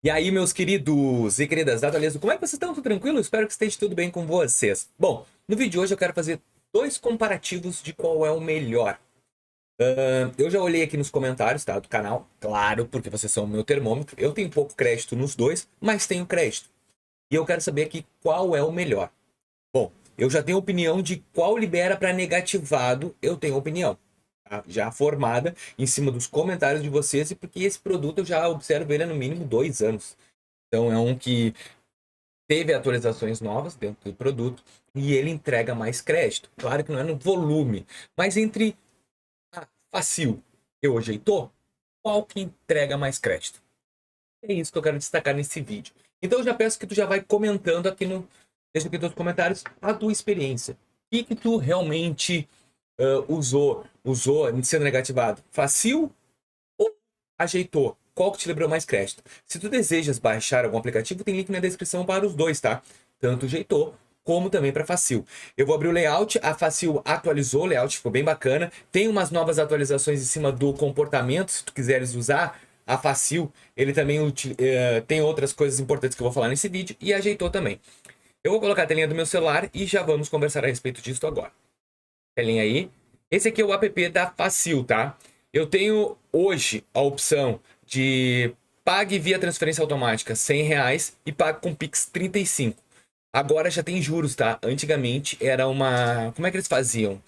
E aí, meus queridos e queridas, atualizo, como é que vocês estão? Tudo tranquilo? Espero que esteja tudo bem com vocês. Bom, no vídeo de hoje eu quero fazer dois comparativos de qual é o melhor. Eu já olhei aqui nos comentários, tá, do canal, claro, porque vocês são o meu termômetro. Eu tenho pouco crédito nos dois, mas tenho crédito. E eu quero saber aqui qual é o melhor. Bom, eu já tenho opinião de qual libera para negativado, eu tenho opinião, tá? Já formada em cima dos comentários de vocês, e porque esse produto eu já observo ele há no mínimo 2 anos. Então é um que teve atualizações novas dentro do produto e ele entrega mais crédito. Claro que não é no volume, mas entre a Facil e o Ajeitor, qual que entrega mais crédito? É isso que eu quero destacar nesse vídeo. Então eu já peço que tu já vai comentando aqui no deixa aqui nos comentários a tua experiência. O que tu realmente usou sendo negativado? Facil ou Ajeitor? Qual que te lembrou mais crédito? Se tu desejas baixar algum aplicativo, tem link na descrição para os dois, tá? Tanto o Ajeitor como também para Facil. Eu vou abrir o layout, a Facil atualizou, o layout ficou bem bacana. Tem umas novas atualizações em cima do comportamento, se tu quiseres usar a Facil, ele também tem outras coisas importantes que eu vou falar nesse vídeo, e Ajeitou também. Eu vou colocar a telinha do meu celular e já vamos conversar a respeito disso agora. Telinha aí. Esse aqui é o app da Facil, tá? Eu tenho hoje a opção de pague via transferência automática R$ 100 e pague com Pix 35. Agora já tem juros, tá? Antigamente era uma... Como é que eles faziam?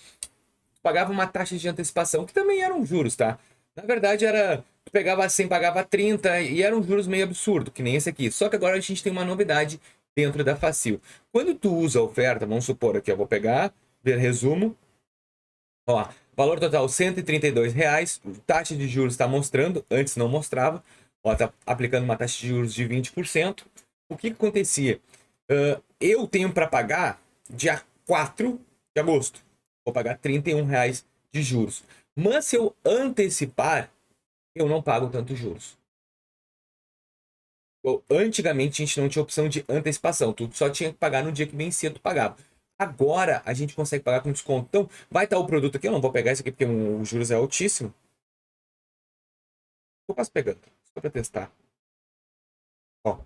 Pagava uma taxa de antecipação, que também eram juros, tá? Na verdade era... Tu pegava 100, pagava 30 e eram juros meio absurdo, que nem esse aqui. Só que agora a gente tem uma novidade dentro da Facil. Quando tu usa a oferta, vamos supor aqui, eu vou pegar, ver resumo. Ó, valor total R$ 132. Taxa de juros está mostrando, antes não mostrava. Ó, tá aplicando uma taxa de juros de 20%. O que acontecia? Eu tenho para pagar dia 4 de agosto. Vou pagar R$ 31 de juros. Mas se eu antecipar, eu não pago tantos juros. Antigamente a gente não tinha opção de antecipação, tu só tinha que pagar no dia que vencia, tu pagava. Agora a gente consegue pagar com desconto. Então, vai estar o produto aqui, eu não vou pegar isso aqui porque o juros é altíssimo. Eu passo pegando, só para testar. Ó,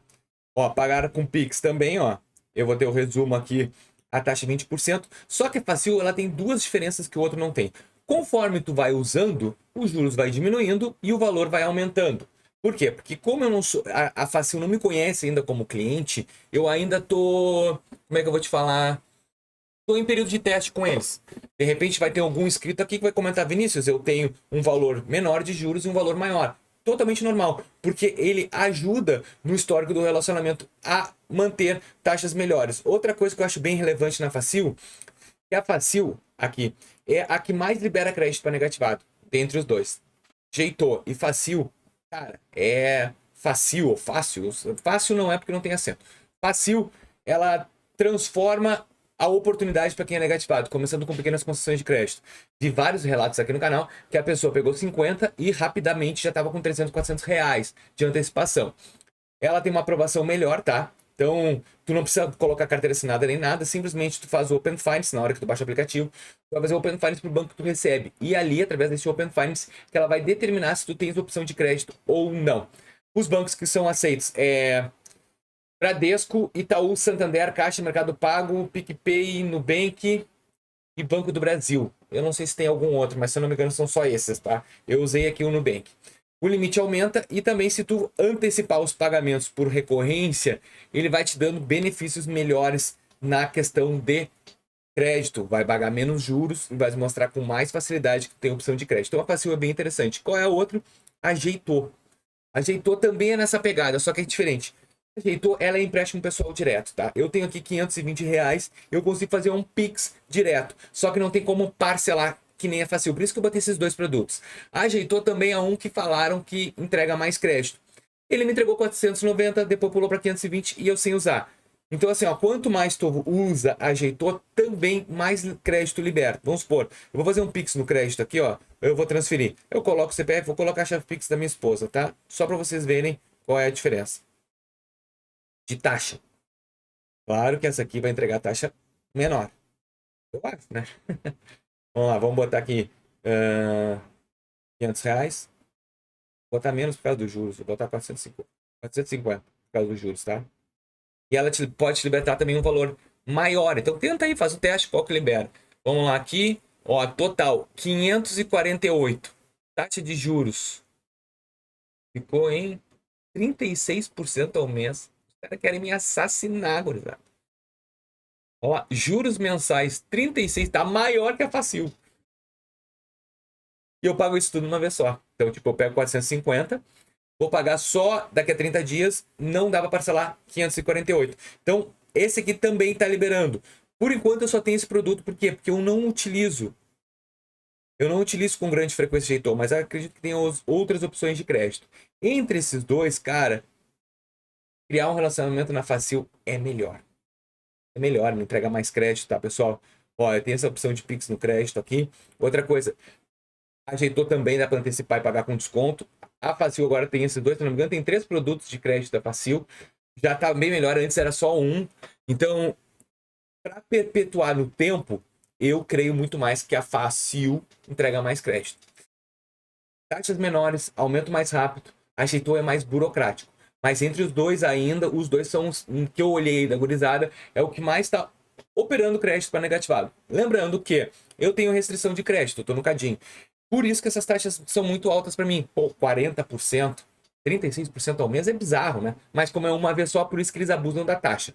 ó, pagaram com Pix também, ó. Eu vou ter o resumo aqui, a taxa é 20%. Só que a Facil, ela tem duas diferenças que o outro não tem. Conforme tu vai usando, os juros vai diminuindo e o valor vai aumentando. Por quê? Porque como eu não sou, a Facil não me conhece ainda como cliente, eu ainda tô, como é que eu vou te falar? Tô em período de teste com eles. De repente vai ter algum inscrito aqui que vai comentar: Vinícius, eu tenho um valor menor de juros e um valor maior. Totalmente normal, porque ele ajuda no histórico do relacionamento a manter taxas melhores. Outra coisa que eu acho bem relevante na Facil, que a Facil aqui é a que mais libera crédito para negativado, dentre os dois. Jeitou e Facil, cara, é Facil ou fácil. Fácil não é porque não tem acento. Facil, ela transforma a oportunidade para quem é negativado, começando com pequenas concessões de crédito. Vi vários relatos aqui no canal que a pessoa pegou 50 e rapidamente já estava com 300, R$ 400 de antecipação. Ela tem uma aprovação melhor, tá? Então, tu não precisa colocar carteira assinada nem nada, simplesmente tu faz o Open Finance na hora que tu baixa o aplicativo, tu vai fazer o Open Finance pro banco que tu recebe. E ali, através desse Open Finance, que ela vai determinar se tu tens opção de crédito ou não. Os bancos que são aceitos é Bradesco, Itaú, Santander, Caixa, Mercado Pago, PicPay, Nubank e Banco do Brasil. Eu não sei se tem algum outro, mas se eu não me engano são só esses, tá? Eu usei aqui o Nubank. O limite aumenta e também se tu antecipar os pagamentos por recorrência, ele vai te dando benefícios melhores na questão de crédito. Vai pagar menos juros e vai mostrar com mais facilidade que tem opção de crédito. Então a Facil é bem interessante. Qual é o outro? Ajeitou. Ajeitou também é nessa pegada, só que é diferente. Ajeitou, ela é empréstimo pessoal direto, tá? Eu tenho aqui R$ 520, eu consigo fazer um Pix direto, só que não tem como parcelar que nem é fácil. Por isso que eu botei esses dois produtos. Ajeitou também a um que falaram que entrega mais crédito. Ele me entregou 490, depois pulou para 520 e eu sem usar. Então, assim, ó, quanto mais tu usa, ajeitou, também mais crédito liberta. Vamos supor, eu vou fazer um Pix no crédito aqui, ó. Eu vou transferir. Eu coloco o CPF, vou colocar a chave Pix da minha esposa, tá? Só para vocês verem qual é a diferença de taxa. Claro que essa aqui vai entregar taxa menor. Eu acho, né? Vamos lá, vamos botar aqui R$ 500. Vou botar menos por causa dos juros, vou botar 450. 450, por causa dos juros, tá? E ela pode te libertar também um valor maior. Então tenta aí, faz o teste, qual que libera. Vamos lá aqui, ó, total 548. Taxa de juros ficou em 36% ao mês. Os caras querem me assassinar, gurizada. Ó, juros mensais 36, tá maior que a Facil. E eu pago isso tudo uma vez só. Então, tipo, eu pego 450, vou pagar só daqui a 30 dias, não dá pra parcelar 548. Então, esse aqui também tá liberando. Por enquanto eu só tenho esse produto, por quê? Porque eu não utilizo. Eu não utilizo com grande frequência Jeitor, mas eu acredito que tem outras opções de crédito. Entre esses dois, cara, criar um relacionamento na Facil é melhor. É melhor, me entrega mais crédito, tá, pessoal? Ó, eu tenho essa opção de Pix no crédito aqui. Outra coisa, a Jeitor também dá para antecipar e pagar com desconto. A Facil agora tem esses dois, se não me engano, tem 3 produtos de crédito da Facil. Já tá bem melhor, antes era só um. Então, para perpetuar no tempo, eu creio muito mais que a Facil entrega mais crédito. Taxas menores, aumento mais rápido. A Jeitor é mais burocrático. Mas entre os dois ainda, os dois são os que eu olhei da gurizada, é o que mais está operando crédito para negativado. Lembrando que eu tenho restrição de crédito, eu tô no cadinho. Por isso que essas taxas são muito altas para mim. Pô, 40%, 36% ao mês é bizarro, né? Mas como é uma vez só, por isso que eles abusam da taxa.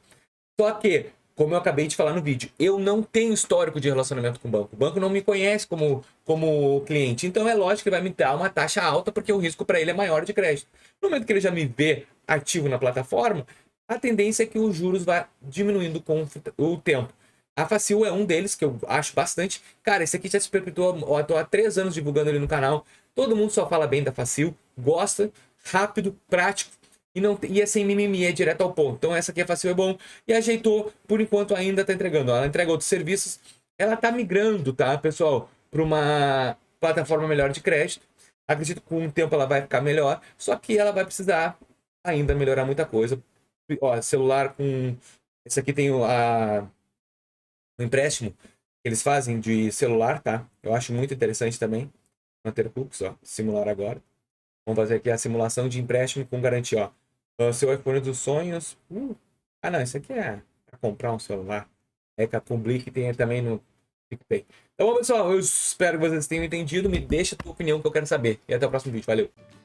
Só que, como eu acabei de falar no vídeo, eu não tenho histórico de relacionamento com o banco. O banco não me conhece como cliente. Então é lógico que vai me dar uma taxa alta, porque o risco para ele é maior de crédito. No momento que ele já me vê ativo na plataforma, a tendência é que os juros vá diminuindo com o tempo. A Facil é um deles, que eu acho bastante. Cara, esse aqui já se perpetuou, eu tô há 3 anos divulgando ele no canal. Todo mundo só fala bem da Facil, gosta, rápido, prático. E é sem mimimi, é direto ao ponto. Então essa aqui a Facil é bom. E a Jeitor, por enquanto, ainda tá entregando. Ela entrega outros serviços. Ela tá migrando, tá, pessoal, para uma plataforma melhor de crédito. Acredito que com o tempo ela vai ficar melhor. Só que ela vai precisar ainda melhorar muita coisa. Ó, celular com... Esse aqui tem o empréstimo que eles fazem de celular, tá? Eu acho muito interessante também. Manter Cooks, ó. Simular agora. Vamos fazer aqui a simulação de empréstimo com garantia, ó. Seu iPhone dos sonhos. Ah, não, isso aqui é para comprar um celular. É que a Public tem também no PicPay. Então, bom, pessoal, eu espero que vocês tenham entendido. Me deixa a tua opinião que eu quero saber. E até o próximo vídeo. Valeu!